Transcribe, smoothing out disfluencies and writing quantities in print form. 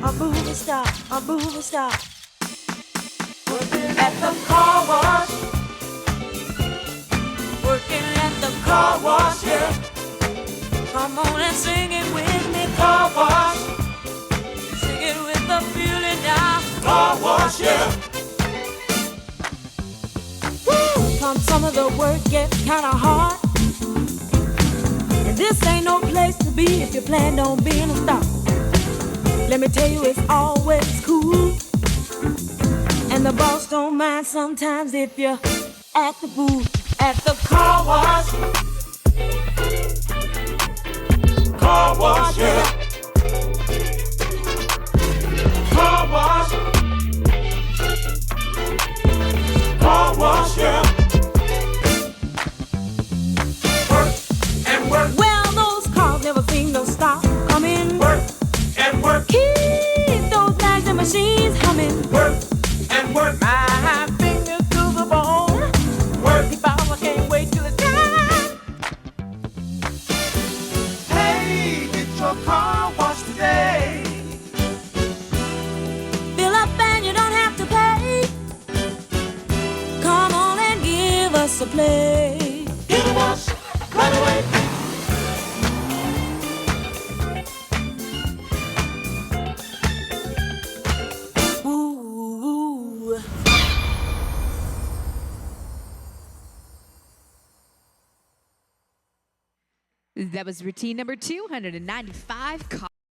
a movie star, a movie star. Working at the car wash. Working at the car wash, yeah. Come on and sing it with me, car wash. Sing it with the feeling now, car wash, yeah. Woo! Come some of the work gets kinda hard. And this ain't no place to be if you plan on being a star. Let me tell you, it's always cool. And the boss don't mind sometimes if you're at the booth, at the car wash. Car wash, yeah. Car wash. Car wash, yeah. Work and work. Well, those cars never seem to stop coming. Work and work. Keep those bags and machines humming. Work and work. My fingers to the bone. Work. The power can't wait till it's done. Hey, get your car washed today. Fill up and you don't have to pay. Come on and give us a play. Get a wash right away. Ooh. That was routine number 295, car